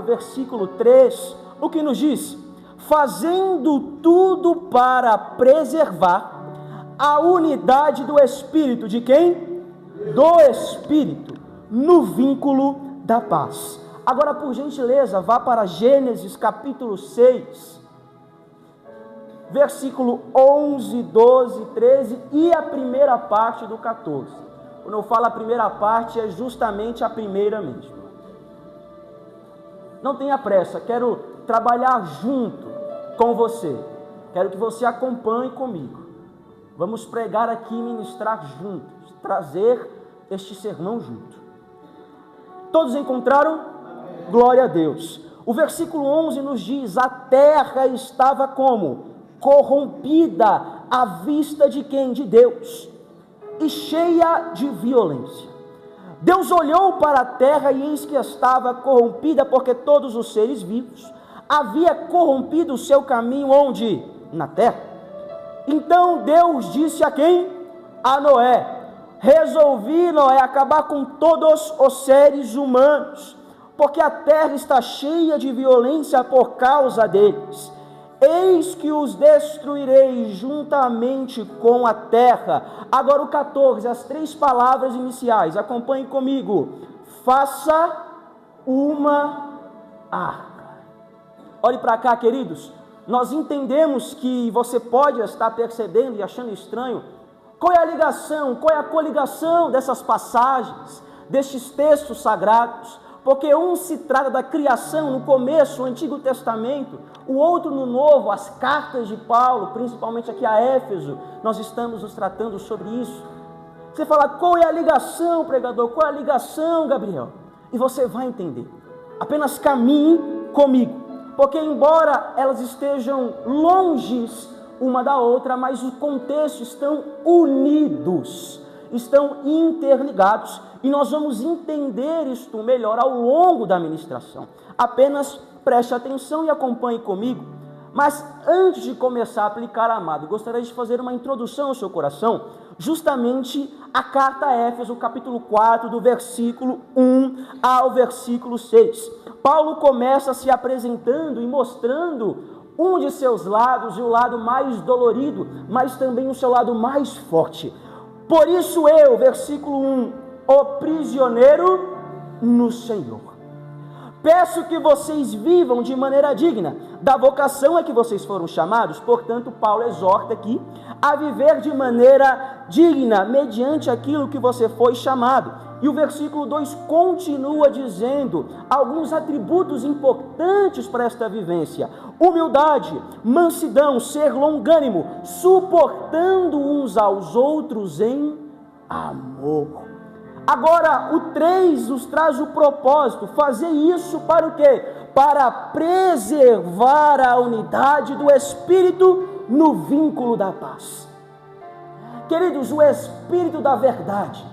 versículo 3, o que nos diz? Fazendo tudo para preservar a unidade do Espírito. De quem? Do Espírito, no vínculo da paz. Agora, por gentileza, vá para Gênesis capítulo 6, versículo 11, 12, 13 e a primeira parte do 14. Quando eu falo a primeira parte, é justamente a primeira mesmo. Não tenha pressa, quero trabalhar junto com você. Quero que você acompanhe comigo. Vamos pregar aqui e ministrar juntos, trazer este sermão junto. Todos encontraram? Glória a Deus. O versículo 11 nos diz: a terra estava como? Corrompida à vista de quem? De Deus, e cheia de violência. Deus olhou para a terra e eis que estava corrompida, porque todos os seres vivos havia corrompido o seu caminho onde? Na terra. Então Deus disse a quem? A Noé: resolvi, Noé, acabar com todos os seres humanos, porque a terra está cheia de violência por causa deles. Eis que os destruirei juntamente com a terra. Agora o 14, as 3 palavras iniciais, acompanhe comigo. Faça uma arca. Olhe para cá, queridos. Nós entendemos que você pode estar percebendo e achando estranho. Qual é a ligação, qual é a coligação dessas passagens, destes textos sagrados? Porque um se trata da criação no começo, o Antigo Testamento, o outro no Novo, as cartas de Paulo, principalmente aqui a Éfeso, nós estamos nos tratando sobre isso. Você fala, qual é a ligação, pregador? Qual é a ligação, Gabriel? E você vai entender. Apenas caminhe comigo, porque embora elas estejam longes uma da outra, mas o contexto estão unidos, estão interligados, e nós vamos entender isto melhor ao longo da ministração. Apenas preste atenção e acompanhe comigo. Mas antes de começar a aplicar, amado, gostaria de fazer uma introdução ao seu coração, justamente a carta a Éfeso, capítulo 4, do versículo 1 ao versículo 6. Paulo começa se apresentando e mostrando um de seus lados, e o lado mais dolorido, mas também o seu lado mais forte. Por isso eu, versículo 1, o prisioneiro no Senhor, peço que vocês vivam de maneira digna da vocação a que vocês foram chamados. Portanto, Paulo exorta aqui a viver de maneira digna, mediante aquilo que você foi chamado. E o versículo 2 continua dizendo alguns atributos importantes para esta vivência: humildade, mansidão, ser longânimo, suportando uns aos outros em amor. Agora, o 3 nos traz o propósito, fazer isso para o quê? Para preservar a unidade do Espírito no vínculo da paz. Queridos, o Espírito da verdade,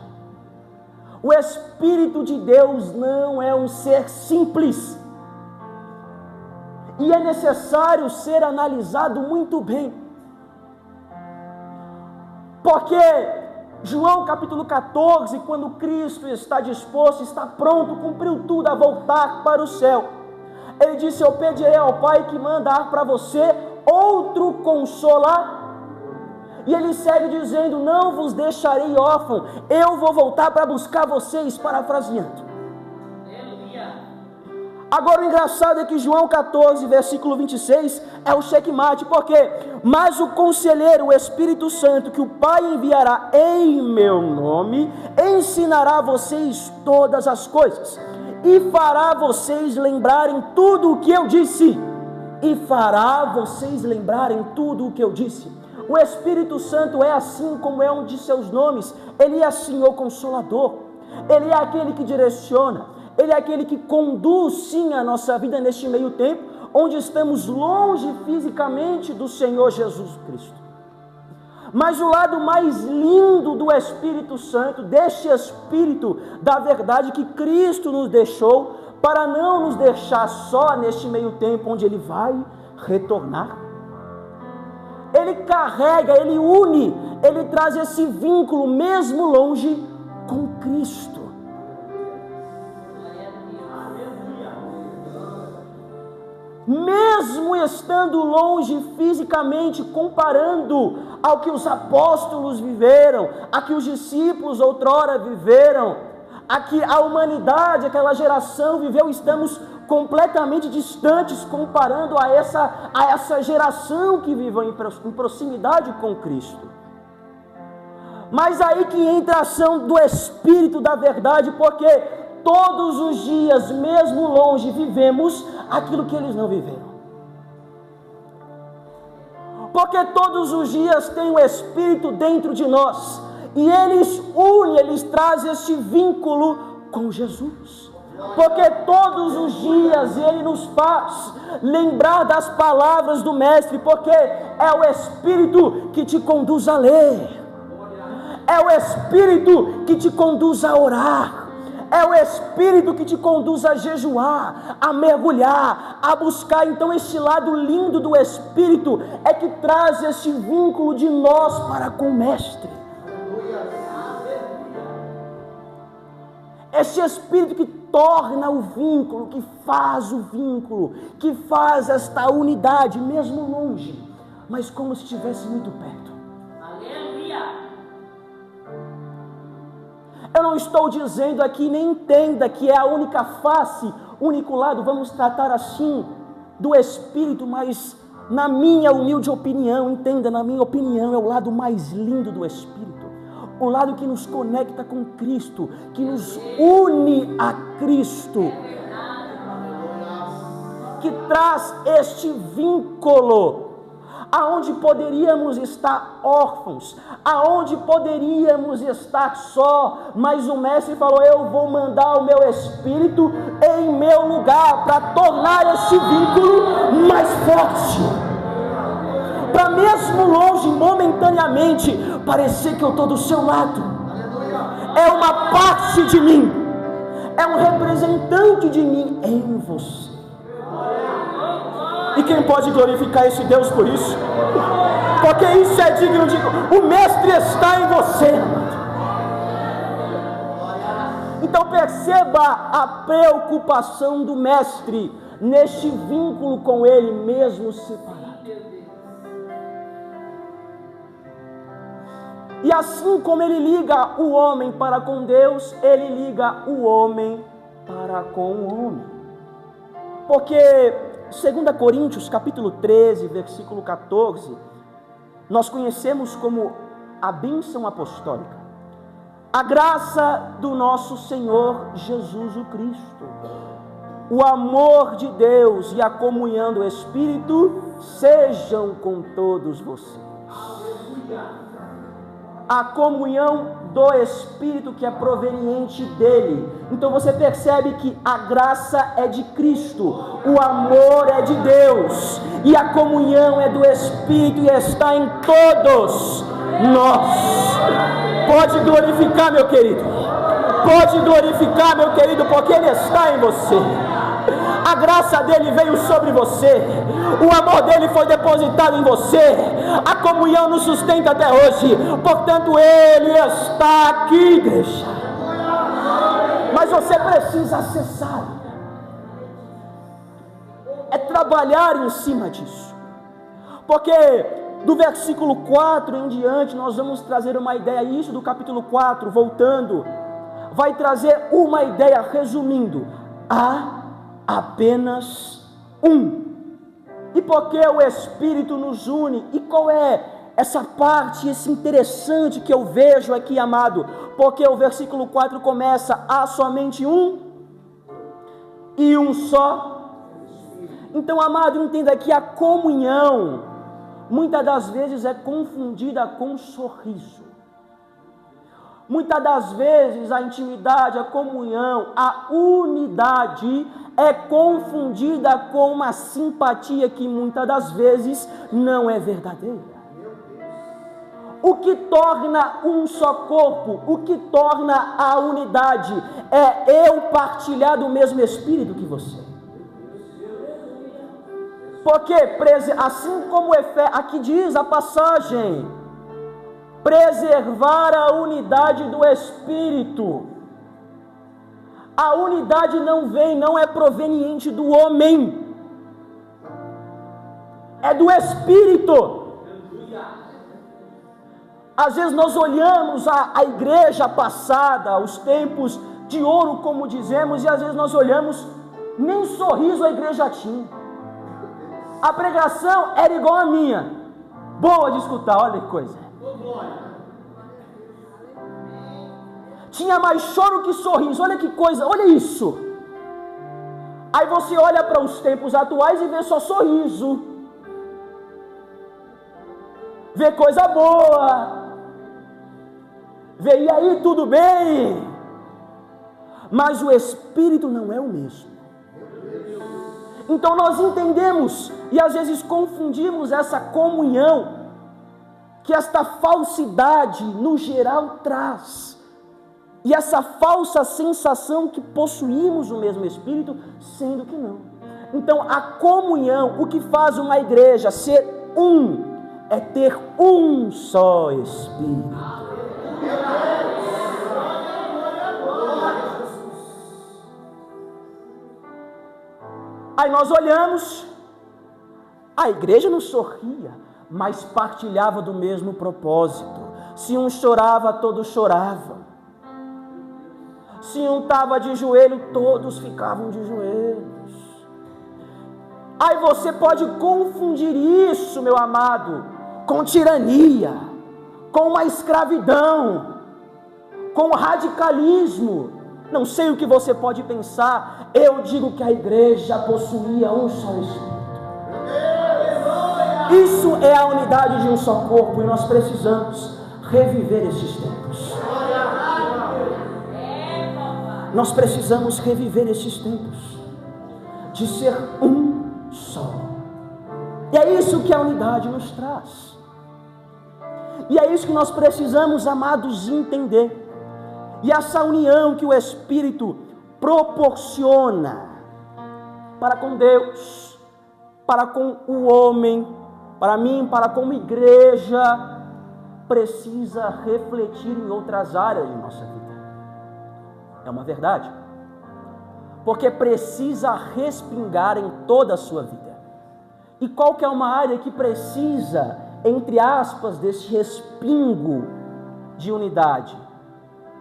o Espírito de Deus não é um ser simples, e é necessário ser analisado muito bem, porque João capítulo 14, quando Cristo está disposto, está pronto, cumpriu tudo a voltar para o céu, ele disse: eu pedirei ao Pai que mandar para você outro Consolador. E ele segue dizendo: não vos deixarei órfão, eu vou voltar para buscar vocês, parafraseando. Agora o engraçado é que João 14, versículo 26, é o checkmate, porque mas o Conselheiro, o Espírito Santo, que o Pai enviará em meu nome, ensinará a vocês todas as coisas, e fará vocês lembrarem tudo o que eu disse, O Espírito Santo é assim como é um de seus nomes, ele é assim o Consolador, ele é aquele que direciona, ele é aquele que conduz sim a nossa vida neste meio tempo, onde estamos longe fisicamente do Senhor Jesus Cristo. Mas o lado mais lindo do Espírito Santo, deste Espírito da verdade que Cristo nos deixou, para não nos deixar só neste meio tempo onde Ele vai retornar, Ele carrega, Ele une, Ele traz esse vínculo mesmo longe com Cristo. mesmo estando longe fisicamente, comparando ao que os apóstolos viveram, a que os discípulos outrora viveram, a que a humanidade, aquela geração viveu, estamos completamente distantes comparando a essa geração que viveu em proximidade com Cristo. Mas aí que entra a ação do Espírito da verdade, porque todos os dias, mesmo longe, vivemos aquilo que eles não viveram. Porque todos os dias tem o Espírito dentro de nós, e eles trazem este vínculo com Jesus. Porque todos os dias Ele nos faz lembrar das palavras do Mestre, porque é o Espírito que te conduz a ler, é o Espírito que te conduz a orar, é o Espírito que te conduz a jejuar, a mergulhar, a buscar. Então este lado lindo do Espírito é que traz este vínculo de nós para com o Mestre. Este Espírito que torna o vínculo, que faz o vínculo, que faz esta unidade, mesmo longe, mas como se estivesse muito perto. Aleluia! Eu não estou dizendo aqui, nem entenda que é a única face, único lado, vamos tratar assim, do Espírito, mas na minha humilde opinião, entenda, na minha opinião, é o lado mais lindo do Espírito. O lado que nos conecta com Cristo, que nos une a Cristo, que traz este vínculo, aonde poderíamos estar órfãos, aonde poderíamos estar só, mas o Mestre falou: eu vou mandar o meu Espírito em meu lugar, para tornar este vínculo mais forte, para mesmo longe, momentaneamente, parecer que eu estou do seu lado. É uma parte de mim, é um representante de mim em você. E quem pode glorificar esse Deus por isso? Porque isso é digno de... O Mestre está em você. Então perceba a preocupação do Mestre neste vínculo com Ele, mesmo separado. E assim como Ele liga o homem para com Deus, Ele liga o homem para com o homem. Porque 2 Coríntios capítulo 13, versículo 14, nós conhecemos como a bênção apostólica. A graça do nosso Senhor Jesus o Cristo, o amor de Deus e a comunhão do Espírito sejam com todos vocês. A comunhão do Espírito que é proveniente dele. Então você percebe que a graça é de Cristo, o amor é de Deus e a comunhão é do Espírito e está em todos nós. Pode glorificar, meu querido, pode glorificar, meu querido, porque Ele está em você. A graça dele veio sobre você, o amor dele foi depositado em você, a comunhão nos sustenta até hoje, portanto Ele está aqui, igreja. Mas você precisa acessar, é trabalhar em cima disso, porque do versículo 4 em diante nós vamos trazer uma ideia, isso do capítulo 4, voltando, vai trazer uma ideia, resumindo, apenas um. E porque o Espírito nos une, e qual é essa parte, esse interessante que eu vejo aqui, amado? Porque o versículo 4 começa: há somente um e um só. Então, amado, entenda que a comunhão muitas das vezes é confundida com sorriso. Muitas das vezes a intimidade, a comunhão, a unidade é confundida com uma simpatia que muitas das vezes não é verdadeira. O que torna um só corpo, o que torna a unidade é eu partilhar do mesmo Espírito que você. Porque assim como aqui diz a passagem, preservar a unidade do Espírito. A unidade não é proveniente do homem. é do Espírito. Às vezes nós olhamos a igreja passada, os tempos de ouro, como dizemos, e às vezes nós olhamos, nem sorriso a igreja tinha. A pregação era igual a minha, boa de escutar, olha que coisa. Tinha mais choro que sorriso, olha que coisa, olha isso. Aí você olha para os tempos atuais e vê só sorriso, vê coisa boa, vê e aí tudo bem, mas o Espírito não é o mesmo. Então nós entendemos e às vezes confundimos essa comunhão que esta falsidade no geral traz, e essa falsa sensação que possuímos o mesmo Espírito, sendo que não. Então a comunhão, o que faz uma igreja ser um, é ter um só Espírito. Aí nós olhamos, a igreja não sorria, mas partilhava do mesmo propósito. Se um chorava, todos choravam. Se um estava de joelho, todos ficavam de joelhos. Aí você pode confundir isso, meu amado, com tirania, com uma escravidão, com radicalismo. Não sei o que você pode pensar, eu digo que a igreja possuía um só Espírito. Isso é a unidade de um só corpo, e nós precisamos reviver esses tempos. Nós precisamos reviver esses tempos de ser um só. E é isso que a unidade nos traz. E é isso que nós precisamos, amados, entender. E essa união que o Espírito proporciona para com Deus, para com o homem, para mim, para como igreja, precisa refletir em outras áreas de nossa vida. É uma verdade. Porque precisa respingar em toda a sua vida. E qual que é uma área que precisa, entre aspas, desse respingo de unidade?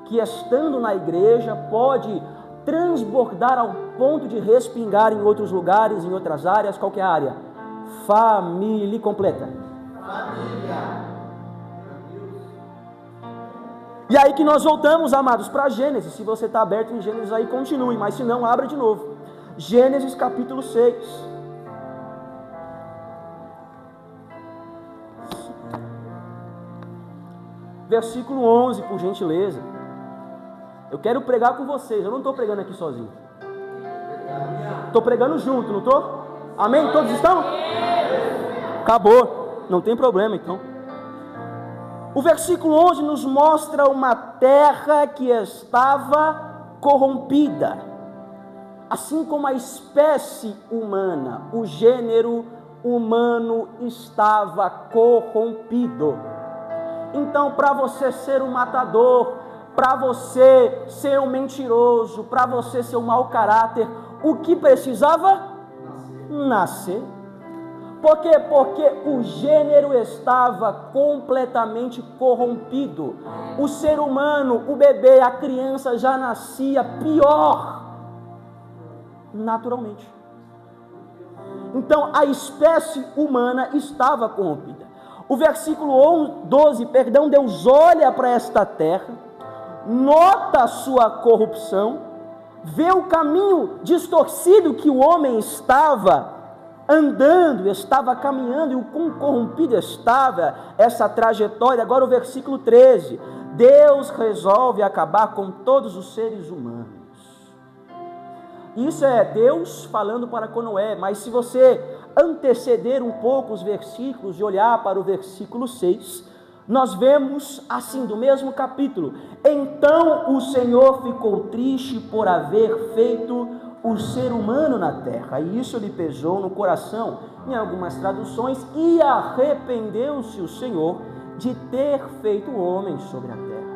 Que estando na igreja pode transbordar ao ponto de respingar em outros lugares, em outras áreas. Qual que é a área? Família completa. Família. E aí que nós voltamos, amados, para Gênesis. Se você está aberto em Gênesis aí, continue, mas se não, abra de novo. Gênesis capítulo 6. Versículo 11, por gentileza. Eu quero pregar com vocês, eu não estou pregando aqui sozinho. Estou pregando junto, não estou? Amém? Todos estão? Acabou, não tem problema então. O versículo 11 nos mostra uma terra que estava corrompida. Assim como a espécie humana, o gênero humano estava corrompido. Então, para você ser um matador, para você ser um mentiroso, para você ser um mau caráter, o que precisava? Nascer. Por quê? Porque o gênero estava completamente corrompido. O ser humano, o bebê, a criança já nascia pior, naturalmente. Então a espécie humana estava corrompida. O versículo 12, Deus olha para esta terra, nota a sua corrupção, vê o caminho distorcido que o homem estava andando, estava caminhando, e o quão corrompido estava essa trajetória. Agora o versículo 13, Deus resolve acabar com todos os seres humanos. Isso é Deus falando para Noé, mas se você anteceder um pouco os versículos e olhar para o versículo 6, nós vemos assim, do mesmo capítulo: então o Senhor ficou triste por haver feito o ser humano na terra, e isso lhe pesou no coração, em algumas traduções, e arrependeu-se o Senhor de ter feito o homem sobre a terra.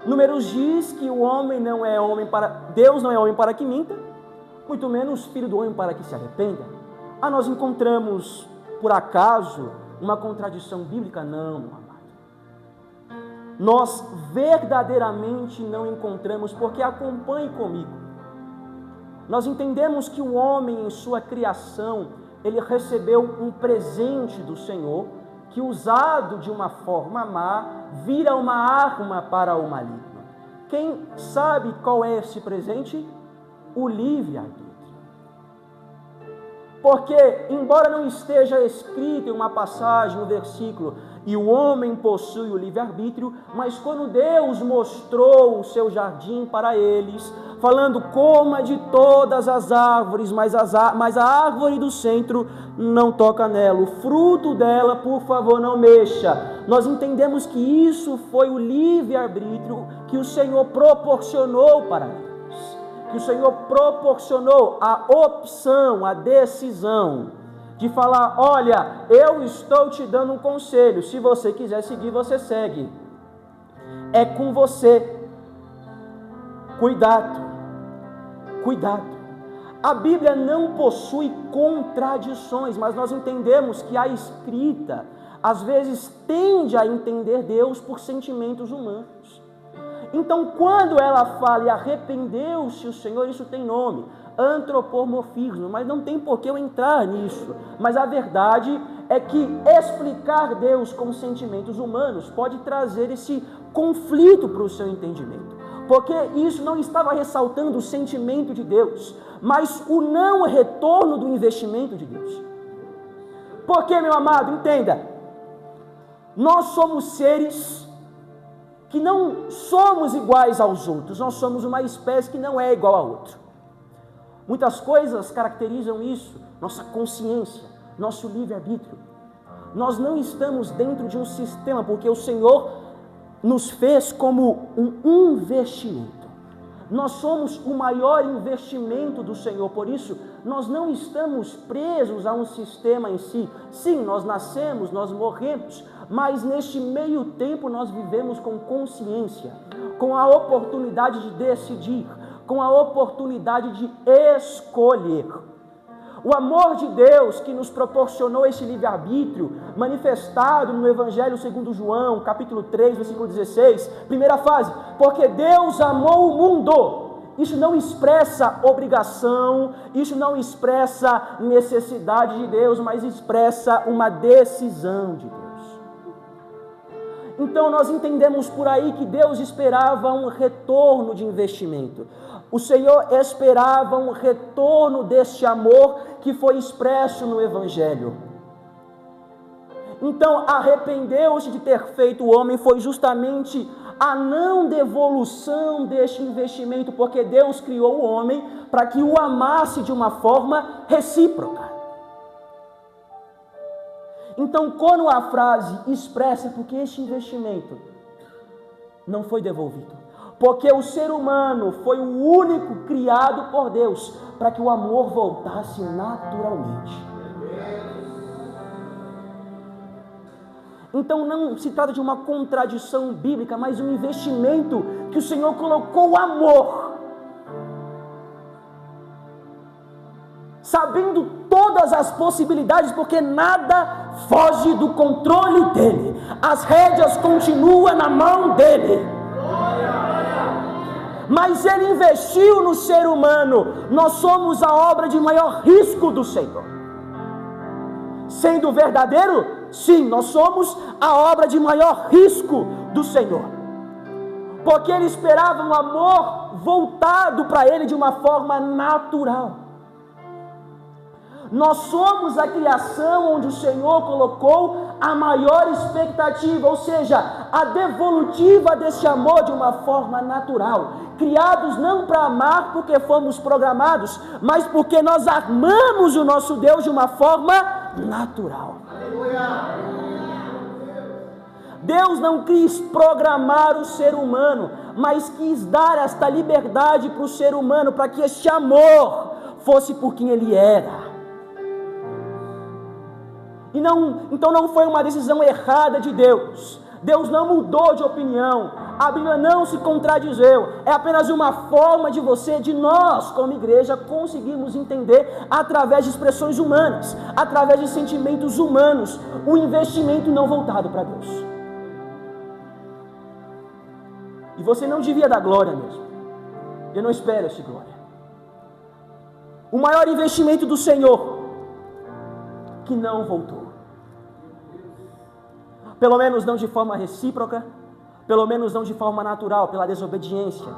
Números diz que o homem não é homem para, Deus não é homem para que minta, muito menos filho do homem para que se arrependa. Nós encontramos, por acaso, uma contradição bíblica? Não, meu amado. Nós verdadeiramente não encontramos, porque acompanhe comigo. Nós entendemos que o homem, em sua criação, ele recebeu um presente do Senhor, que usado de uma forma má, vira uma arma para o maligno. Quem sabe qual é esse presente? O livre-arbítrio. Porque, embora não esteja escrito em uma passagem, um versículo, e o homem possui o livre-arbítrio, mas quando Deus mostrou o seu jardim para eles, falando: coma de todas as árvores, mas a árvore do centro não toca nela, o fruto dela, por favor, não mexa. Nós entendemos que isso foi o livre-arbítrio que o Senhor proporcionou para eles, que o Senhor proporcionou a opção, a decisão de falar: olha, eu estou te dando um conselho, se você quiser seguir, você segue, é com você. Cuidado. A Bíblia não possui contradições, mas nós entendemos que a escrita, às vezes, tende a entender Deus por sentimentos humanos. Então, quando ela fala: e arrependeu-se o Senhor, isso tem nome, antropomorfismo, mas não tem por que eu entrar nisso. Mas a verdade é que explicar Deus com sentimentos humanos pode trazer esse conflito para o seu entendimento. Porque isso não estava ressaltando o sentimento de Deus, mas o não retorno do investimento de Deus. Porque, meu amado, entenda, nós somos seres que não somos iguais aos outros, nós somos uma espécie que não é igual a outra. Muitas coisas caracterizam isso, nossa consciência, nosso livre-arbítrio. Nós não estamos dentro de um sistema, porque o Senhor nos fez como um investimento. Nós somos o maior investimento do Senhor, por isso nós não estamos presos a um sistema em si. Sim, nós nascemos, nós morremos, mas neste meio tempo nós vivemos com consciência, com a oportunidade de decidir, com a oportunidade de escolher. O amor de Deus que nos proporcionou esse livre-arbítrio, manifestado no Evangelho segundo João, capítulo 3, versículo 16, primeira frase: porque Deus amou o mundo. Isso não expressa obrigação, isso não expressa necessidade de Deus, mas expressa uma decisão de Deus. Então nós entendemos por aí que Deus esperava um retorno de investimento. O Senhor esperava um retorno deste amor que foi expresso no Evangelho. Então, arrependeu-se de ter feito o homem foi justamente a não devolução deste investimento, porque Deus criou o homem para que o amasse de uma forma recíproca. Então, quando a frase expressa porque este investimento não foi devolvido, porque o ser humano foi o único criado por Deus para que o amor voltasse naturalmente. Então não se trata de uma contradição bíblica, mas um investimento que o Senhor colocou o amor, sabendo todas as possibilidades, porque nada foge do controle dele, as rédeas continuam na mão dele. Mas ele investiu no ser humano. Nós somos a obra de maior risco do Senhor. Sendo verdadeiro, sim, nós somos a obra de maior risco do Senhor, porque ele esperava um amor voltado para ele de uma forma natural. Nós somos a criação onde o Senhor colocou a maior expectativa, ou seja, a devolutiva desse amor de uma forma natural. Criados não para amar porque fomos programados, mas porque nós amamos o nosso Deus de uma forma natural. Deus não quis programar o ser humano, mas quis dar esta liberdade para o ser humano, para que este amor fosse por quem ele era. Então não foi uma decisão errada de Deus. Deus não mudou de opinião, a Bíblia não se contradizeu, é apenas uma forma de você, de nós, como igreja, conseguirmos entender através de expressões humanas, através de sentimentos humanos, um investimento não voltado para Deus. E você não devia dar glória mesmo. Eu não espero essa glória. O maior investimento do Senhor, que não voltou. Pelo menos não de forma recíproca, pelo menos não de forma natural, pela desobediência.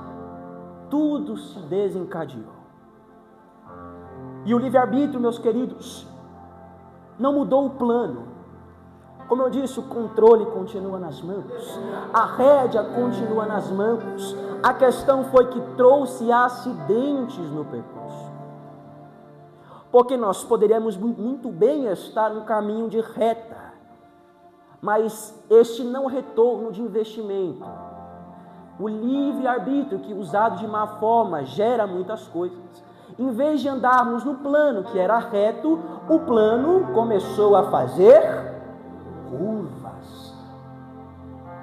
Tudo se desencadeou. E o livre-arbítrio, meus queridos, não mudou o plano. Como eu disse, o controle continua nas mãos, a rédea continua nas mãos. A questão foi que trouxe acidentes no percurso. Porque nós poderíamos muito bem estar no caminho de reta, mas este não retorno de investimento, o livre-arbítrio que usado de má forma gera muitas coisas. Em vez de andarmos no plano que era reto, o plano começou a fazer curvas,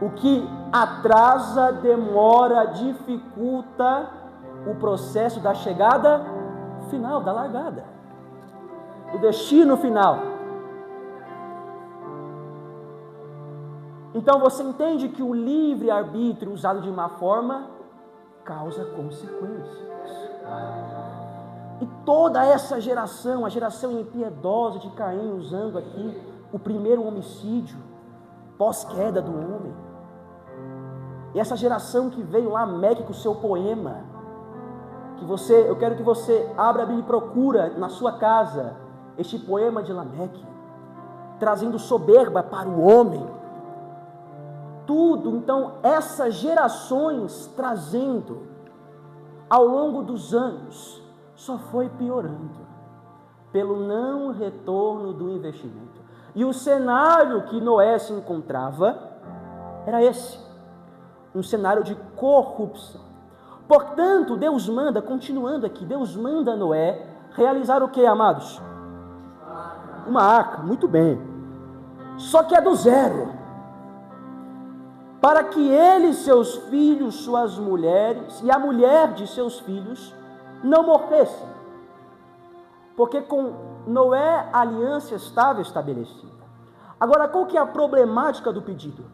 o que atrasa, demora, dificulta o processo da chegada final, da largada, do destino final. Então você entende que o livre-arbítrio usado de má forma causa consequências. E toda essa geração, a geração impiedosa de Caim, usando aqui o primeiro homicídio pós-queda do homem. E essa geração que veio Lameque com o seu poema, eu quero que você abra a Bíblia e procura na sua casa este poema de Lameque, trazendo soberba para o homem. Tudo, então, essas gerações trazendo, ao longo dos anos, só foi piorando, pelo não retorno do investimento. E o cenário que Noé se encontrava era esse, um cenário de corrupção. Portanto, Deus manda, continuando aqui, Deus manda Noé realizar o que, amados? Uma arca, muito bem. Só que é do zero. Para que ele, seus filhos, suas mulheres e a mulher de seus filhos não morressem. Porque com Noé a aliança estava estabelecida. Agora, qual que é a problemática do pedido?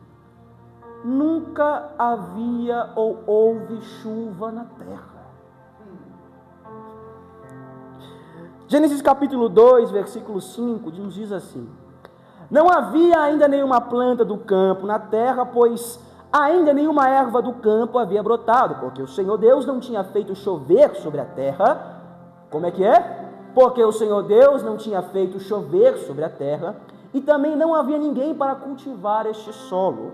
Nunca havia ou houve chuva na terra. Gênesis capítulo 2, versículo 5, nos diz assim: não havia ainda nenhuma planta do campo na terra, pois ainda nenhuma erva do campo havia brotado, porque o Senhor Deus não tinha feito chover sobre a terra. Como é que é? Porque o Senhor Deus não tinha feito chover sobre a terra, e também não havia ninguém para cultivar este solo.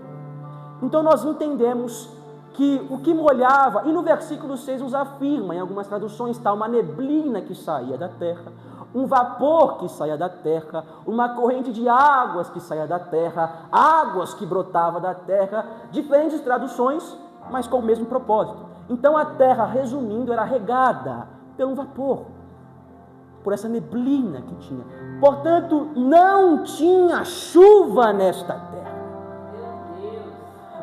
Então nós entendemos que o que molhava, e no versículo 6 nos afirma, em algumas traduções está uma neblina que saía da terra, um vapor que saía da terra, uma corrente de águas que saía da terra, águas que brotavam da terra, diferentes traduções, mas com o mesmo propósito. Então a terra, resumindo, era regada pelo vapor, por essa neblina que tinha. Portanto, não tinha chuva nesta terra.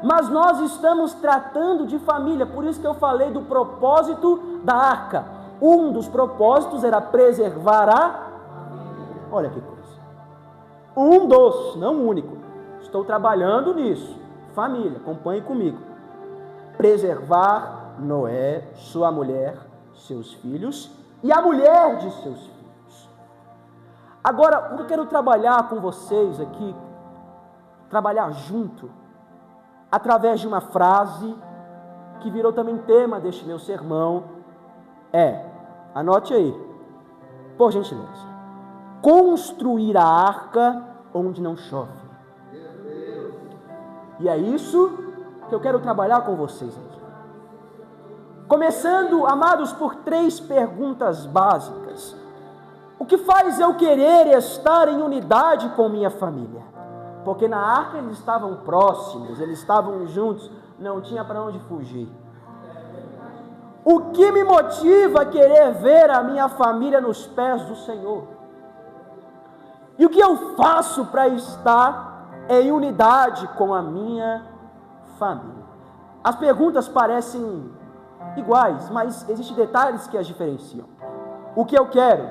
Mas nós estamos tratando de família, por isso que eu falei do propósito da arca. Um dos propósitos era preservar a... Olha que coisa. Um dos, não o único. Estou trabalhando nisso. Família, acompanhe comigo. Preservar Noé, sua mulher, seus filhos e a mulher de seus filhos. Agora, o que eu quero trabalhar com vocês aqui, trabalhar junto, através de uma frase que virou também tema deste meu sermão, anote aí, por gentileza: construir a arca onde não chove. E é isso que eu quero trabalhar com vocês aqui. Começando, amados, por 3 perguntas básicas. O que faz eu querer estar em unidade com minha família? Porque na arca eles estavam próximos, eles estavam juntos, não tinha para onde fugir. O que me motiva a querer ver a minha família nos pés do Senhor? E o que eu faço para estar em unidade com a minha família. As perguntas parecem iguais, mas existem detalhes que as diferenciam. O que eu quero,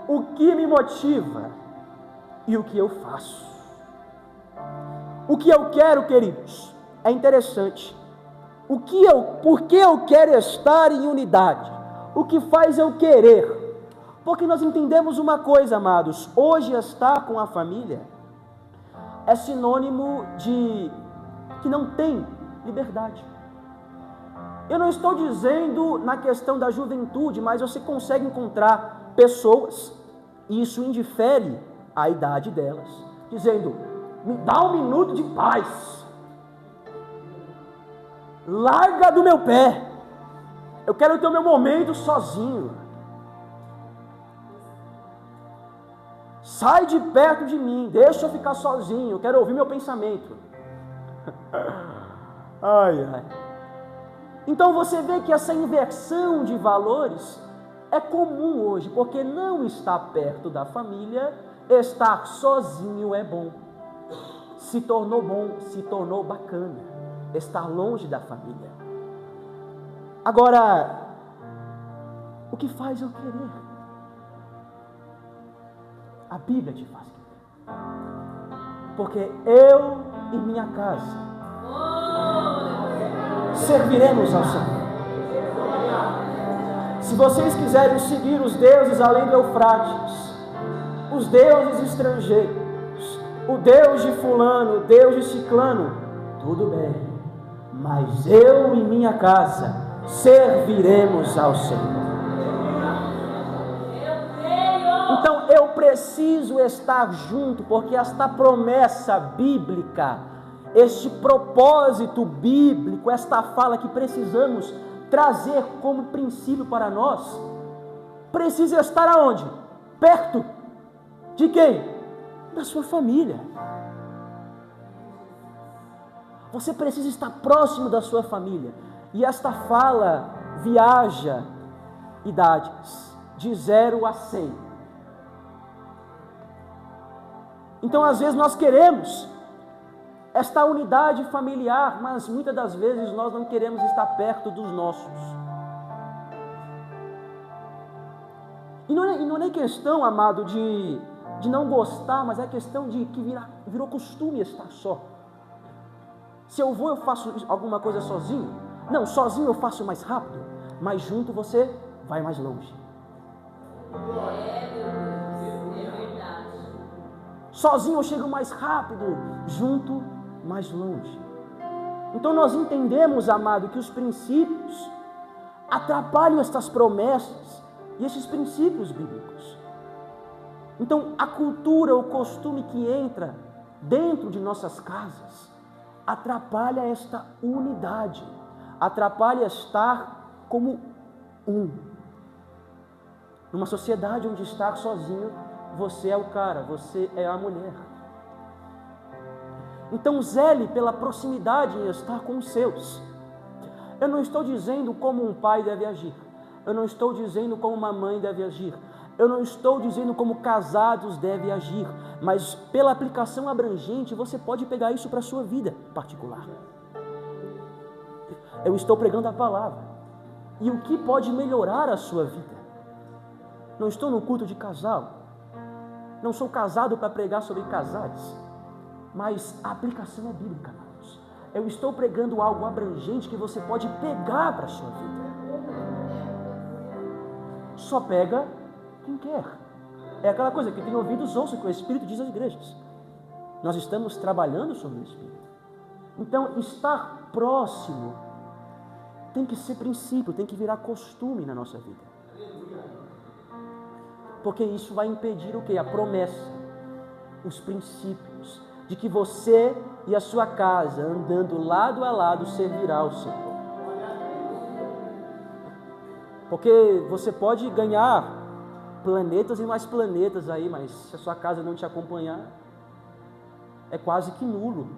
o que me motiva e o que eu faço. O que eu quero, queridos, é interessante. Por que eu quero estar em unidade? O que faz eu querer? Porque nós entendemos uma coisa, amados, hoje estar com a família é sinônimo de que não tem liberdade. Eu não estou dizendo na questão da juventude, mas você consegue encontrar pessoas, e isso indifere a idade delas, dizendo: me dá um minuto de paz, larga do meu pé, eu quero ter o meu momento sozinho, sai de perto de mim, deixa eu ficar sozinho, eu quero ouvir meu pensamento. Ai, ai. Então você vê que essa inversão de valores é comum hoje, porque não estar perto da família, estar sozinho é bom. Se tornou bom, se tornou bacana estar longe da família. Agora, o que faz eu querer? A Bíblia te faz querer. Porque eu e minha casa serviremos ao Senhor. Se vocês quiserem seguir os deuses além do Eufrates, os deuses estrangeiros, o Deus de fulano, o Deus de ciclano, tudo bem, mas eu e minha casa serviremos ao Senhor. Então eu preciso estar junto, porque esta promessa bíblica, este propósito bíblico, esta fala que precisamos trazer como princípio para nós, precisa estar aonde? Perto de quem? Da sua família. Você precisa estar próximo da sua família. E esta fala viaja idades de 0 a 100. Então às vezes nós queremos esta unidade familiar, mas muitas das vezes nós não queremos estar perto dos nossos. E não é nem questão, amado, de não gostar, mas é questão de que virou costume estar só. Se eu vou, eu faço alguma coisa sozinho. Não, sozinho eu faço mais rápido, mas junto você vai mais longe. Sozinho eu chego mais rápido, junto mais longe. Então nós entendemos, amado, que os princípios atrapalham estas promessas e esses princípios bíblicos. Então a cultura, o costume que entra dentro de nossas casas atrapalha esta unidade, atrapalha estar como um. Numa sociedade onde estar sozinho, você é o cara, você é a mulher. Então zele pela proximidade em estar com os seus. Eu não estou dizendo como um pai deve agir. Eu não estou dizendo como uma mãe deve agir. Eu não estou dizendo como casados devem agir. Mas pela aplicação abrangente, você pode pegar isso para a sua vida particular. Eu estou pregando a palavra. E o que pode melhorar a sua vida? Não estou no culto de casal. Não sou casado para pregar sobre casais. Mas a aplicação é bíblica, amados. Eu estou pregando algo abrangente que você pode pegar para a sua vida. Só pega quem quer. É aquela coisa que tem ouvidos, ouça o que o Espírito diz às igrejas. Nós estamos trabalhando sobre o Espírito. Então, estar próximo tem que ser princípio, tem que virar costume na nossa vida. Porque isso vai impedir o quê? A promessa, os princípios de que você e a sua casa, andando lado a lado, servirá ao Senhor. Porque você pode ganhar planetas e mais planetas aí, mas se a sua casa não te acompanhar, é quase que nulo.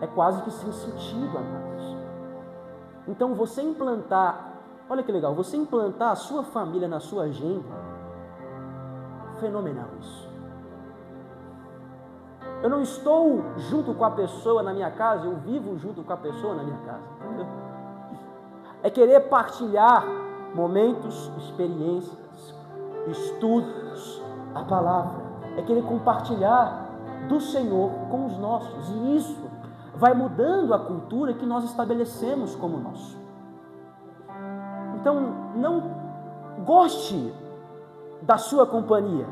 É quase que sem sentido, amados. Então você implantar, olha que legal, você implantar a sua família na sua agenda, fenomenal isso. Eu não estou junto com a pessoa na minha casa, eu vivo junto com a pessoa na minha casa. Entendeu? É querer partilhar momentos, experiências, estudos, a palavra. É querer compartilhar do Senhor com os nossos. E isso vai mudando a cultura que nós estabelecemos como nosso. Então, não goste da sua companhia,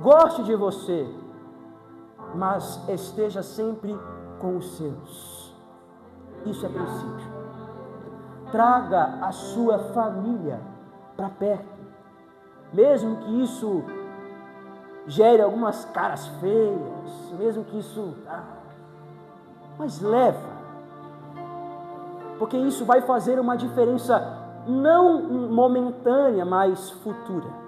goste de você, mas esteja sempre com os seus. Isso é princípio. Traga a sua família para perto, mesmo que isso gere algumas caras feias, mesmo que isso... mas leva, porque isso vai fazer uma diferença não momentânea, mas futura.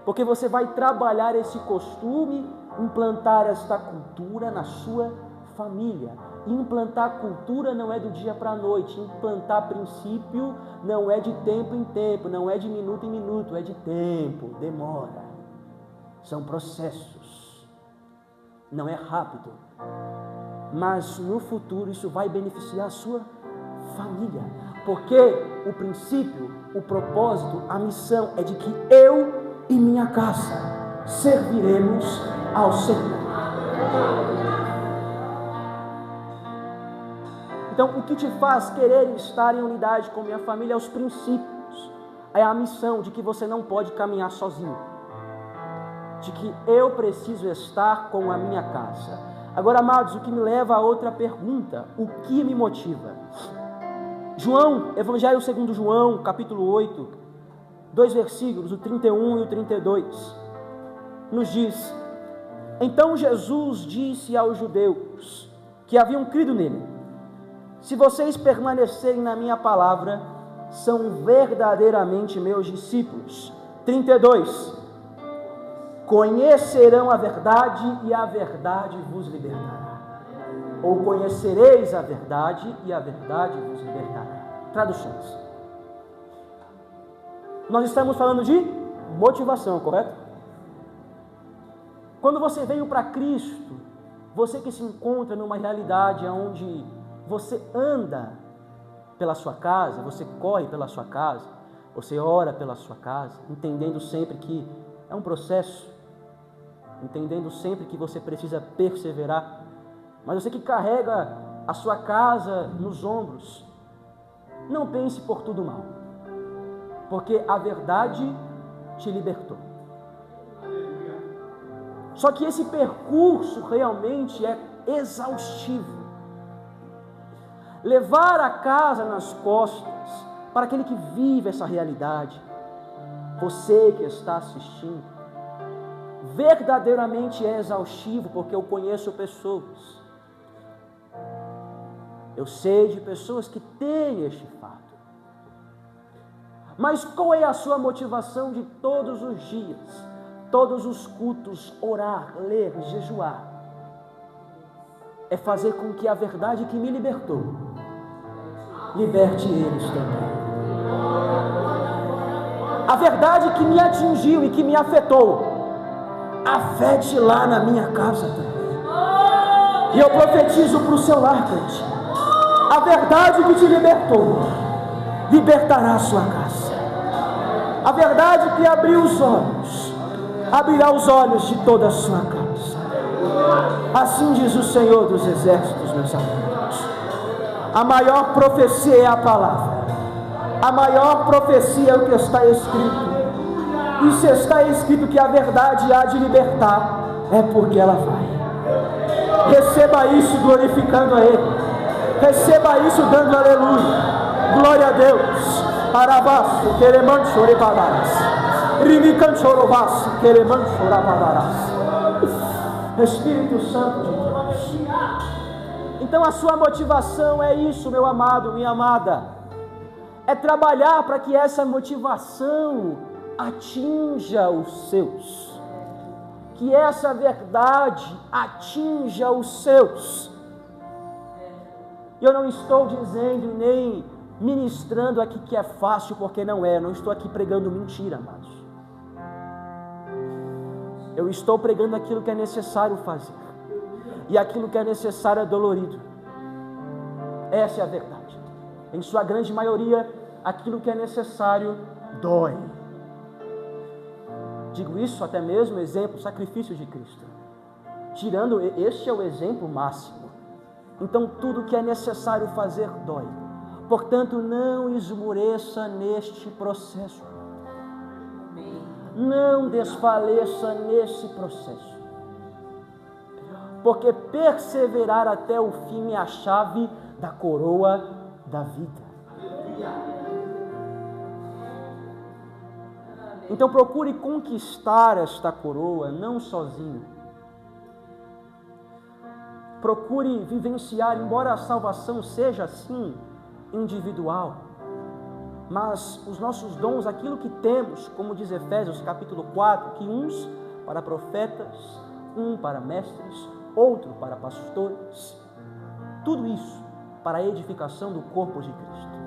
Porque você vai trabalhar esse costume, implantar esta cultura na sua família. E implantar cultura não é do dia para a noite. Implantar princípio não é de tempo em tempo, não é de minuto em minuto, é de tempo, demora. São processos. Não é rápido. Mas no futuro isso vai beneficiar a sua família. Porque o princípio, o propósito, a missão é de que eu e minha casa serviremos ao Senhor. Então, o que te faz querer estar em unidade com minha família é os princípios, é a missão de que você não pode caminhar sozinho, de que eu preciso estar com a minha casa. Agora, amados, o que me leva a outra pergunta: o que me motiva? João, Evangelho segundo João, capítulo 8, 2 versículos, o 31 e o 32, nos diz: então Jesus disse aos judeus que haviam crido nele: se vocês permanecerem na minha palavra, são verdadeiramente meus discípulos. 32, conhecerão a verdade e a verdade vos libertará. Ou conhecereis a verdade e a verdade vos libertará. Traduções. Nós estamos falando de motivação, correto? Quando você veio para Cristo, você que se encontra numa realidade onde você anda pela sua casa, você corre pela sua casa, você ora pela sua casa, entendendo sempre que é um processo, entendendo sempre que você precisa perseverar, mas você que carrega a sua casa nos ombros, não pense por tudo mal, porque a verdade te libertou. Só que esse percurso realmente é exaustivo. Levar a casa nas costas para aquele que vive essa realidade, você que está assistindo, verdadeiramente é exaustivo, porque eu conheço pessoas, eu sei de pessoas que têm este fato. Mas qual é a sua motivação de todos os dias, todos os cultos, orar, ler, jejuar? É fazer com que a verdade que me libertou liberte eles também. A verdade que me atingiu e que me afetou afete lá na minha casa também. E eu profetizo para o seu lar, crente: a verdade que te libertou libertará a sua casa. A verdade que abriu os olhos abrirá os olhos de toda a sua casa. Assim diz o Senhor dos Exércitos, meus amigos. A maior profecia é a palavra. A maior profecia é o que está escrito. E se está escrito que a verdade há de libertar, é porque ela vai. Receba isso glorificando a Ele. Receba isso dando aleluia. Glória a Deus. Arabaço, queremando chorebadarás. Rimicando chorobaço, queremando chorabadarás. Espírito Santo de Deus. Então a sua motivação é isso, meu amado, minha amada. É trabalhar para que essa motivação atinja os seus. Que essa verdade atinja os seus. E eu não estou dizendo nem ministrando aqui que é fácil, porque não é. Não estou aqui pregando mentira, amados. Eu estou pregando aquilo que é necessário fazer. E aquilo que é necessário é dolorido. Essa é a verdade. Em sua grande maioria, aquilo que é necessário dói. Digo isso até mesmo exemplo, sacrifício de Cristo. Tirando, este é o exemplo máximo. Então tudo que é necessário fazer dói. Portanto, não esmoreça neste processo. Não desfaleça nesse processo. Porque perseverar até o fim é a chave da coroa da vida. Então procure conquistar esta coroa, não sozinho. Procure vivenciar, embora a salvação seja assim, individual, mas os nossos dons, aquilo que temos, como diz Efésios capítulo 4, que uns para profetas, um para mestres, outro para pastores, tudo isso para a edificação do corpo de Cristo,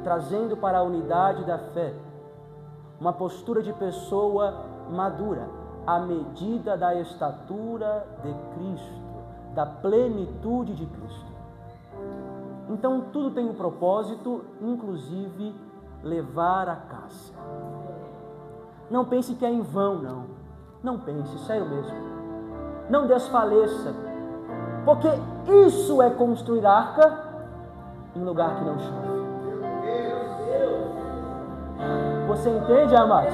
trazendo para a unidade da fé uma postura de pessoa madura, à medida da estatura de Cristo, da plenitude de Cristo. Então tudo tem um propósito, inclusive levar a casa. Não pense que é em vão, não. Não pense, sério mesmo. Não desfaleça, porque isso é construir arca em lugar que não chove. Você entende, amados?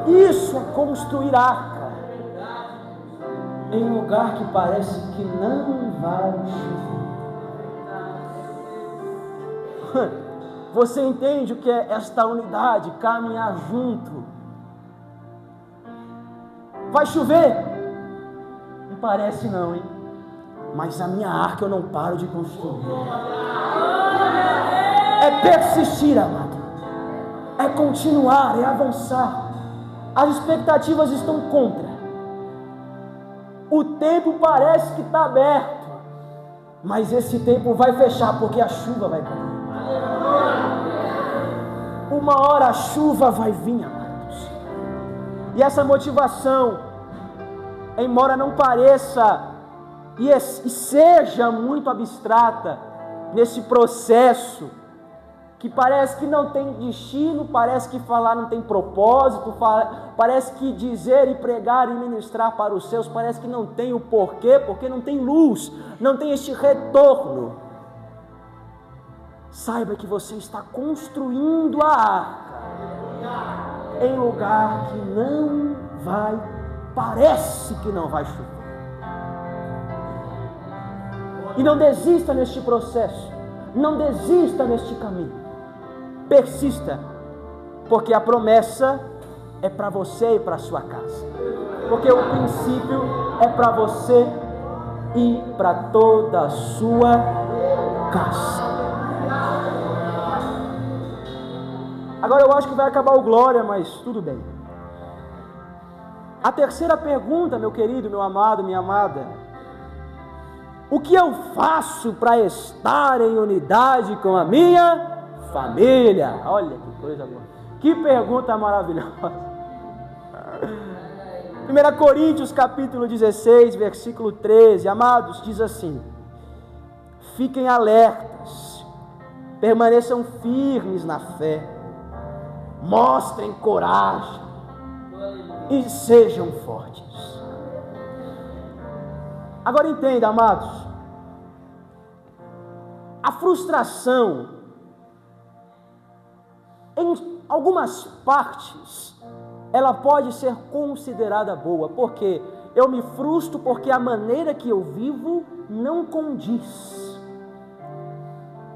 Isso é construir arca em lugar que parece que não vai chover. Você entende o que é esta unidade, caminhar junto? Vai chover? Não parece não, hein? Mas a minha arca eu não paro de construir. É persistir, amado. É continuar, é avançar. As expectativas estão contra. O tempo parece que está aberto, mas esse tempo vai fechar porque a chuva vai cair. Uma hora a chuva vai vir, amados. E essa motivação, embora não pareça e seja muito abstrata nesse processo, que parece que não tem destino, parece que falar não tem propósito, parece que dizer e pregar e ministrar para os seus, parece que não tem o porquê, porque não tem luz, não tem este retorno. Saiba que você está construindo a arca em lugar que não vai, parece que não vai chover. E não desista neste processo, não desista neste caminho. Persista, porque a promessa é para você e para a sua casa. Porque o princípio é para você e para toda a sua casa. Agora eu acho que vai acabar o glória, mas tudo bem. A terceira pergunta, meu querido, meu amado, minha amada: o que eu faço para estar em unidade com a minha família? Olha que coisa boa. Que pergunta maravilhosa. 1 Coríntios capítulo 16, versículo 13. Amados, diz assim: fiquem alertas, permaneçam firmes na fé, mostrem coragem e sejam fortes. Agora entenda, amados, a frustração, em algumas partes, ela pode ser considerada boa, porque eu me frustro porque a maneira que eu vivo não condiz.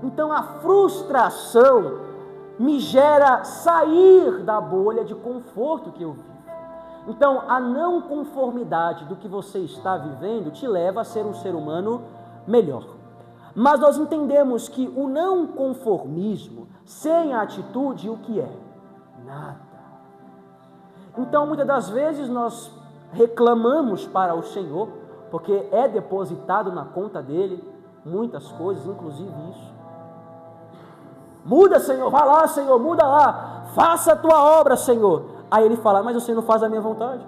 Então a frustração me gera sair da bolha de conforto que eu vivo. Então a não conformidade do que você está vivendo te leva a ser um ser humano melhor. Mas nós entendemos que o não conformismo, sem a atitude, o que é? Nada. Então muitas das vezes nós reclamamos para o Senhor, porque é depositado na conta dele muitas coisas, inclusive isso. Muda, Senhor, vai lá, Senhor, muda lá. Faça a tua obra, Senhor. Aí ele fala, mas você não faz a minha vontade.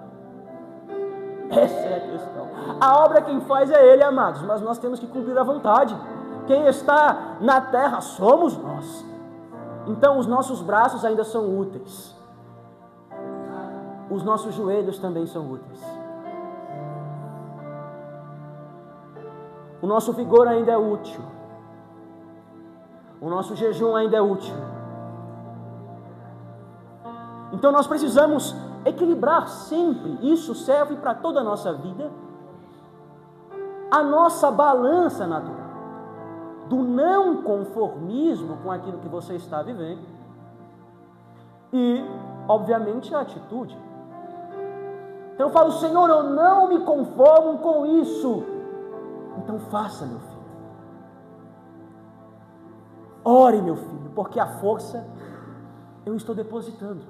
Essa é a questão. A obra quem faz é Ele, amados, mas nós temos que cumprir a vontade. Quem está na terra somos nós. Então os nossos braços ainda são úteis. Os nossos joelhos também são úteis. O nosso vigor ainda é útil. O nosso jejum ainda é útil. Então nós precisamos equilibrar sempre. Isso serve para toda a nossa vida. A nossa balança natural do não conformismo com aquilo que você está vivendo e, obviamente, a atitude. Então eu falo, Senhor, eu não me conformo com isso. Então faça, meu filho. Ore, meu filho, porque a força eu estou depositando.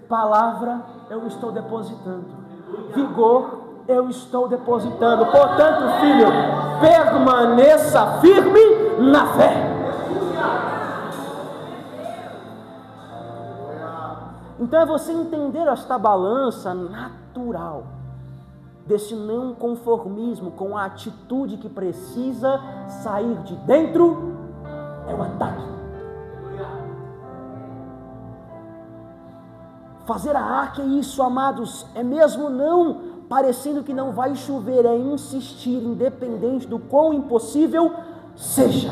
Palavra eu estou depositando. Vigor eu estou depositando. Portanto, filho, permaneça firme na fé. Então é você entender esta balança natural, desse não conformismo com a atitude que precisa sair de dentro, é o ataque. Fazer a arca é isso, amados, é mesmo não parecendo que não vai chover, é insistir, independente do quão impossível seja.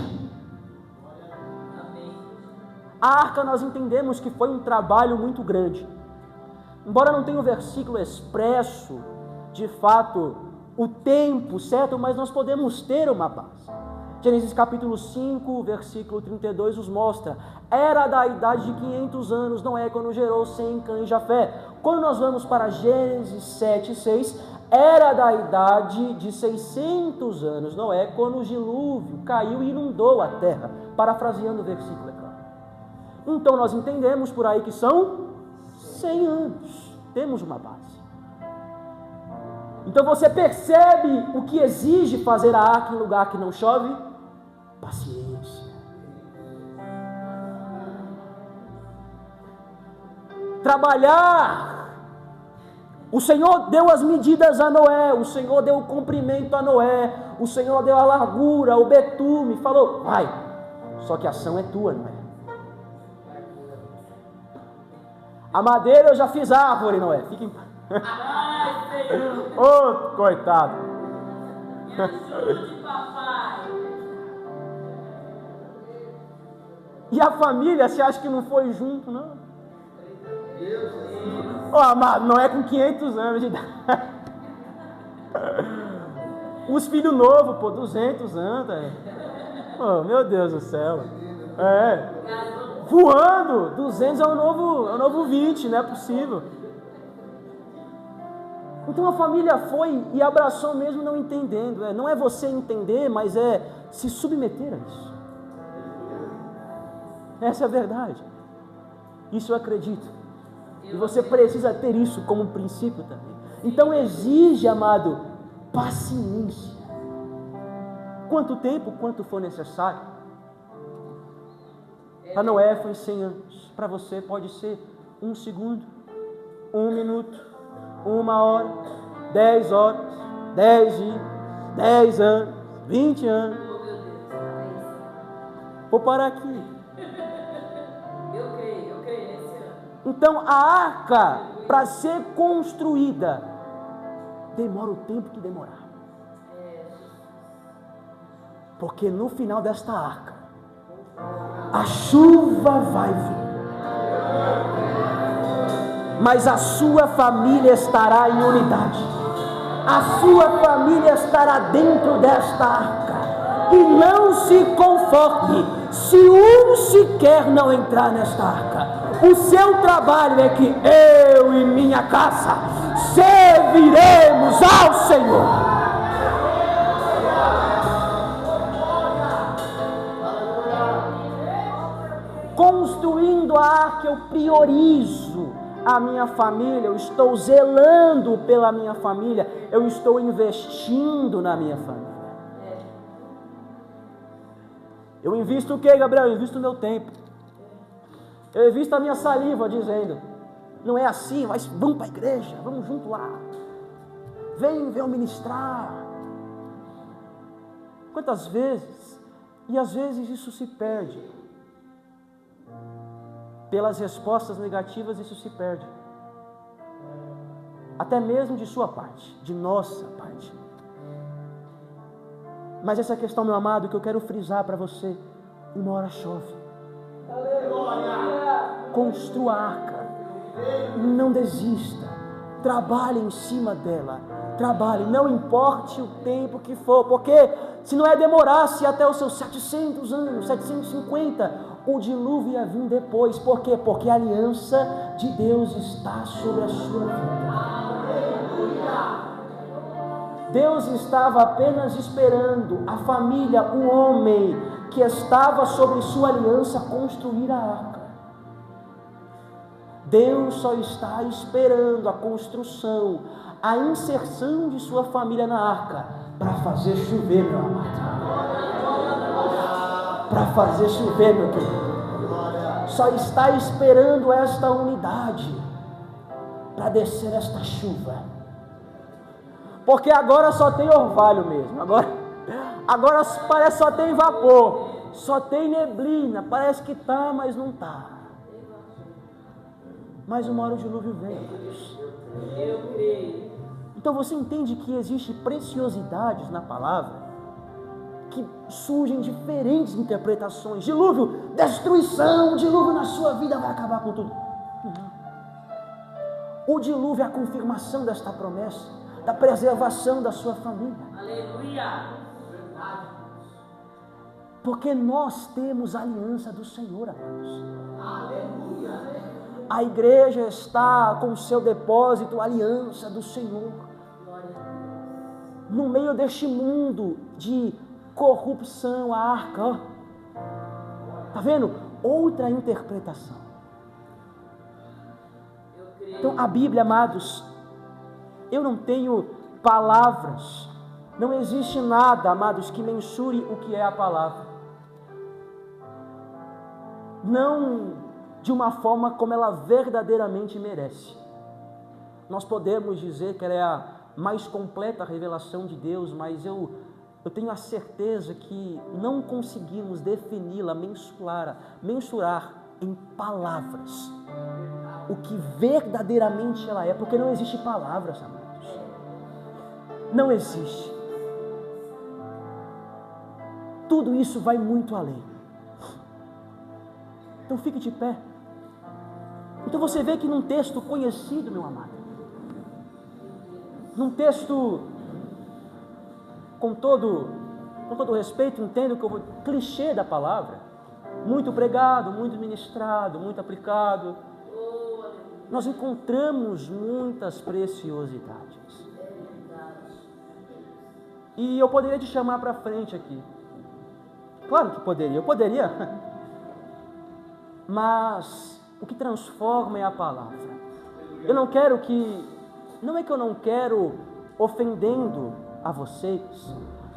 A arca nós entendemos que foi um trabalho muito grande. Embora não tenha um versículo expresso, de fato, o tempo certo, mas nós podemos ter uma base. Gênesis capítulo 5, versículo 32 nos mostra. Era da idade de 500 anos Noé quando gerou Sem, Cã e Jafé. Quando nós vamos para Gênesis 7, 6, era da idade de 600 anos Noé quando o dilúvio caiu e inundou a terra. Parafraseando o versículo, é claro. Então nós entendemos por aí que são 100 anos. Temos uma base. Então você percebe o que exige fazer a arca em lugar que não chove? Paciência. Trabalhar. O Senhor deu as medidas a Noé, o Senhor deu o comprimento a Noé, o Senhor deu a largura, o betume, falou, vai. Só que a ação é tua, Noé. A madeira eu já fiz árvore, Noé. Fica em paz. Ô, coitado. E a família, você acha que não foi junto, não? Ô, amado, não é com 500 anos de idade. Os filhos novos, pô, 200 anos. Oh, meu Deus do céu. É. Voando, 200 é o novo 20, não é possível. Então a família foi e abraçou mesmo não entendendo. Não é você entender, mas é se submeter a isso. Essa é a verdade. Isso eu acredito. E você precisa ter isso como princípio também. Então exige, amado, paciência. Quanto tempo? Quanto for necessário. Para Noé foi 100 anos. Para você pode ser 1 segundo, 1 minuto, 1 hora, 10 horas, 10 dias, 10 anos, 20 anos. Vou parar aqui. Eu creio nesse ano. Então a arca, para ser construída, demora o tempo que demorar. Porque no final desta arca, a chuva vai vir. Mas a sua família estará em unidade. A sua família estará dentro desta arca. E não se conforme se um sequer não entrar nesta arca. O seu trabalho é que eu e minha casa serviremos ao Senhor. Construindo a arca, eu priorizo a minha família, eu estou zelando pela minha família, eu estou investindo na minha família. Eu invisto o que, Gabriel? Eu invisto o meu tempo. Eu evito a minha saliva dizendo, não é assim, mas vamos para a igreja, vamos junto lá. Vem eu ministrar. Quantas vezes, e às vezes isso se perde. Pelas respostas negativas isso se perde. Até mesmo de sua parte, de nossa parte. Mas essa questão, meu amado, que eu quero frisar para você, uma hora chove. Construa a arca. Não desista. Trabalhe em cima dela. Trabalhe, não importe o tempo que for, porque se não demorasse até os seus 700 anos, 750, o dilúvio ia vir depois. Por quê? Porque a aliança de Deus está sobre a sua vida. Deus estava apenas esperando a família, o homem que estava sobre sua aliança construir a arca. Deus só está esperando a construção, a inserção de sua família na arca para fazer chover, meu amado. Para fazer chover, meu querido. Só está esperando esta unidade para descer esta chuva. Porque agora só tem orvalho mesmo. Agora parece só tem vapor, só tem neblina. Parece que tá, mas não tá. Mas uma hora o dilúvio vem, amados. Eu creio. Então você entende que existe preciosidades na palavra que surgem diferentes interpretações. Dilúvio, destruição, dilúvio na sua vida vai acabar com tudo. O dilúvio é a confirmação desta promessa, da preservação da sua família. Aleluia! Porque nós temos a aliança do Senhor, amados. Aleluia! A igreja está com o seu depósito, a aliança do Senhor. No meio deste mundo de corrupção, a arca, ó. Tá vendo? Outra interpretação. Então a Bíblia, amados, eu não tenho palavras, não existe nada, amados, que mensure o que é a palavra. Não de uma forma como ela verdadeiramente merece. Nós podemos dizer que ela é a mais completa revelação de Deus, mas eu tenho a certeza que não conseguimos defini-la, mensurar em palavras o que verdadeiramente ela é, porque não existe palavras, amados. Não existe. Tudo isso vai muito além. Então fique de pé. Então você vê que num texto conhecido, meu amado, num texto com todo respeito, entendo que eu vou clichê da palavra, muito pregado, muito ministrado, muito aplicado, nós encontramos muitas preciosidades. E eu poderia te chamar para frente aqui. Claro que poderia, eu poderia. Mas o que transforma é a palavra. Eu não quero não é que eu não quero ofendendo a vocês,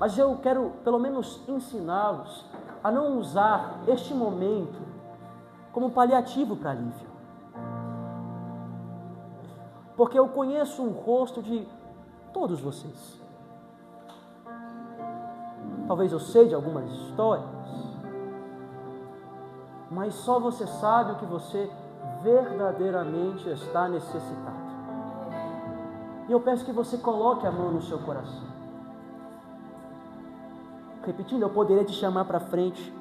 mas eu quero pelo menos ensiná-los a não usar este momento como paliativo para alívio. Porque eu conheço o rosto de todos vocês. Talvez eu sei de algumas histórias, mas só você sabe o que você verdadeiramente está necessitado. E eu peço que você coloque a mão no seu coração. Repetindo, eu poderia te chamar para frente,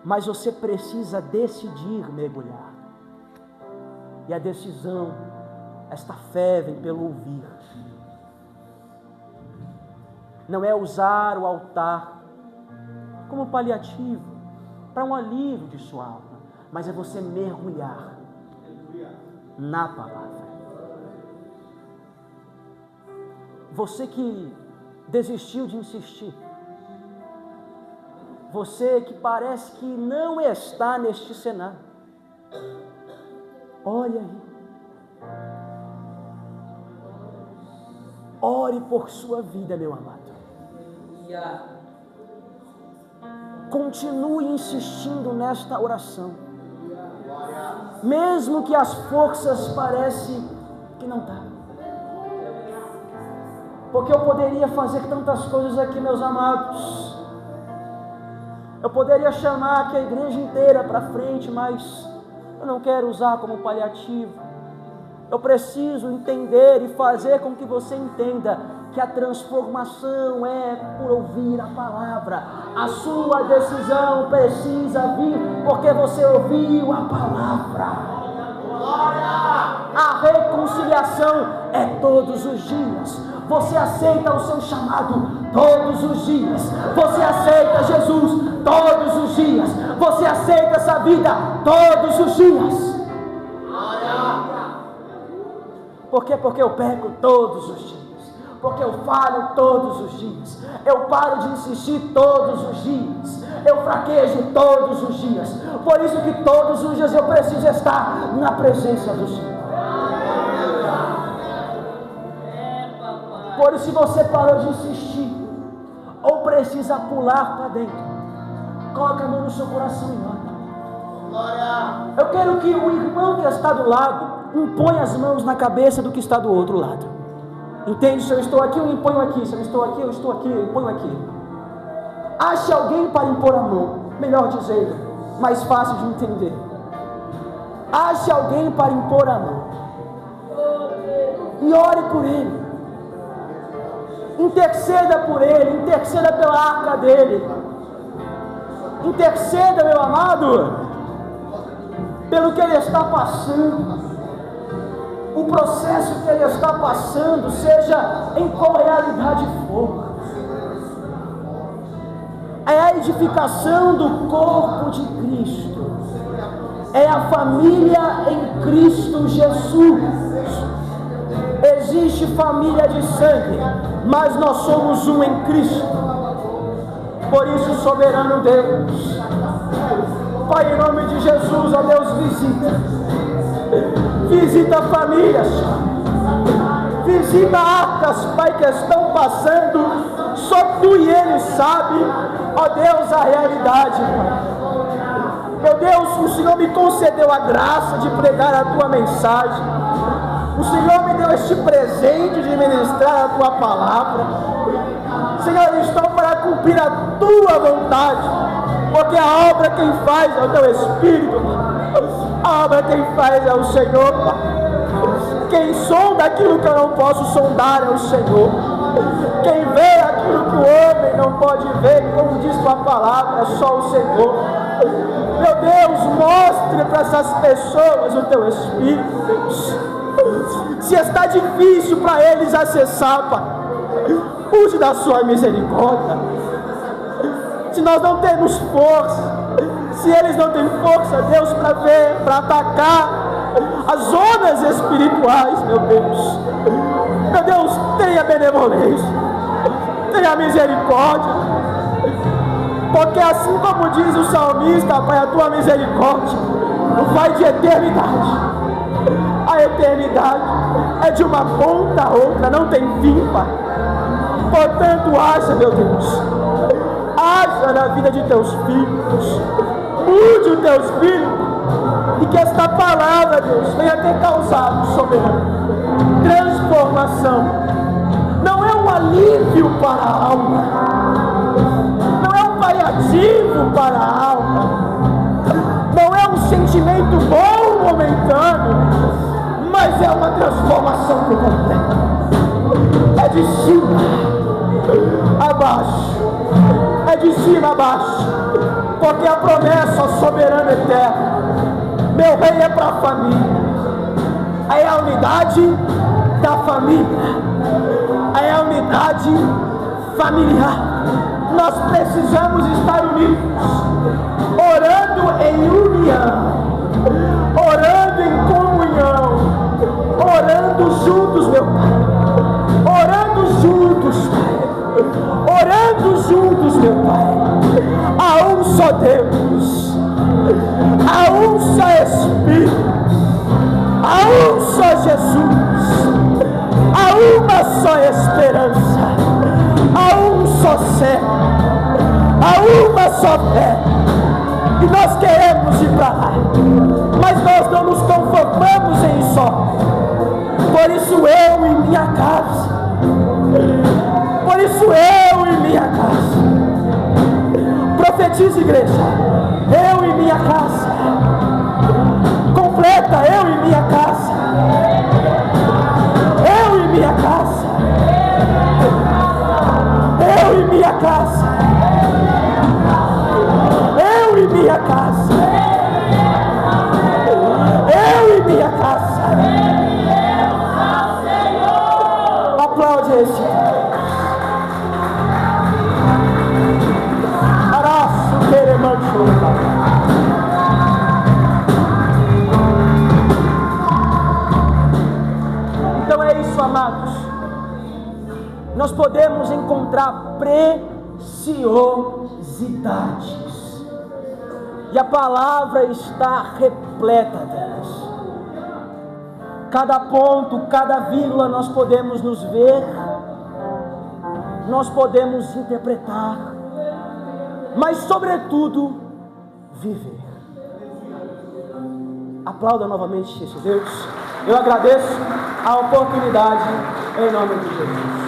mas você precisa decidir mergulhar. E a decisão, esta fé vem pelo ouvir. Não é usar o altar como paliativo, para um alívio de sua alma, mas é você mergulhar na palavra. Você que desistiu de insistir, você que parece que não está neste cenário, olha aí, ore por sua vida, meu amado. Continue insistindo nesta oração. mesmo que as forças parecem que não tá. Porque eu poderia fazer tantas coisas aqui, meus amados. Eu poderia chamar aqui a igreja inteira para frente, mas eu não quero usar como paliativo. Eu preciso entender e fazer com que você entenda que a transformação é por ouvir a palavra. A sua decisão precisa vir porque você ouviu a palavra. A reconciliação é todos os dias. Você aceita o seu chamado todos os dias. Você aceita Jesus todos os dias. Você aceita essa vida todos os dias. Por quê? Porque eu peco todos os dias. Porque eu falho todos os dias. Eu paro de insistir todos os dias. Eu fraquejo todos os dias. Por isso que todos os dias eu preciso estar na presença do Senhor. Por isso, se você parou de insistir ou precisa pular para dentro, coloque a mão no seu coração e ore. Eu quero que o irmão que está do lado imponha as mãos na cabeça do que está do outro lado. Entende? Se eu estou aqui, eu imponho aqui. Se eu estou aqui, eu estou aqui, eu imponho aqui. Ache alguém para impor a mão. Melhor dizendo, mais fácil de entender. Ache alguém para impor a mão. E ore por ele. Interceda por ele. Interceda pela arca dele. Interceda, meu amado, pelo que ele está passando. O processo que ele está passando, seja em qual realidade for. É a edificação do corpo de Cristo. É a família em Cristo Jesus. Existe família de sangue, mas nós somos um em Cristo. Por isso, soberano Deus, Pai, em nome de Jesus, ó Deus, visita famílias, visita arcas, Pai, que estão passando. Só Tu e Ele sabem, ó Deus, a realidade, Pai. Meu Deus, o Senhor me concedeu a graça de pregar a Tua mensagem. O Senhor me deu este presente de ministrar a Tua palavra. Senhor, eu estou para cumprir a Tua vontade, porque a obra quem faz é o Teu Espírito. A obra quem faz é o Senhor, Pai. Quem sonda aquilo que eu não posso sondar é o Senhor. Quem vê aquilo que o homem não pode ver, como diz Tua palavra, é só o Senhor. Meu Deus, mostre para essas pessoas o Teu Espírito. Se está difícil para eles acessar, Pai, use da Sua misericórdia. Se nós não temos força, se eles não têm força, Deus, para ver, para atacar as zonas espirituais, meu Deus, tenha benevolência, tenha misericórdia, porque assim como diz o salmista, Pai, a Tua misericórdia vai de eternidade. A eternidade é de uma ponta a outra, não tem fim, Pai. Portanto, haja, meu Deus, haja na vida de Teus filhos, mude os Teus filhos, e que esta palavra, Deus, venha ter causado, soberano, transformação. Não é um alívio para a alma, não é um paliativo para a alma, não é um sentimento bom momentâneo, mas é uma transformação completa. É de cima a baixo, é de cima a baixo, porque a promessa soberana eterna, meu rei, é para a família. É a unidade da família, é a unidade familiar. Nós precisamos estar unidos, orando em união, orando em comunhão, orando juntos, meu Pai, orando juntos, Pai, orando juntos, meu Pai. Há um só Deus, há um só Espírito, há um só Jesus, há uma só esperança, há um só céu, há uma só fé. E nós queremos ir para lá, mas nós não nos Por isso eu e minha casa. Por isso eu e minha casa. Profetiza, igreja. Eu e minha casa. Completa, eu e minha casa. Eu e minha casa. Eu e minha casa. Eu e minha casa. Eu e minha casa. Aplaude esse. Araço, queremancho. Então é isso, amados. Nós podemos encontrar preciosidades. E a palavra está repleta delas. Cada ponto, cada vírgula nós podemos nos ver, nós podemos interpretar, mas sobretudo viver. Aplauda novamente esse Deus. Eu agradeço a oportunidade em nome de Jesus.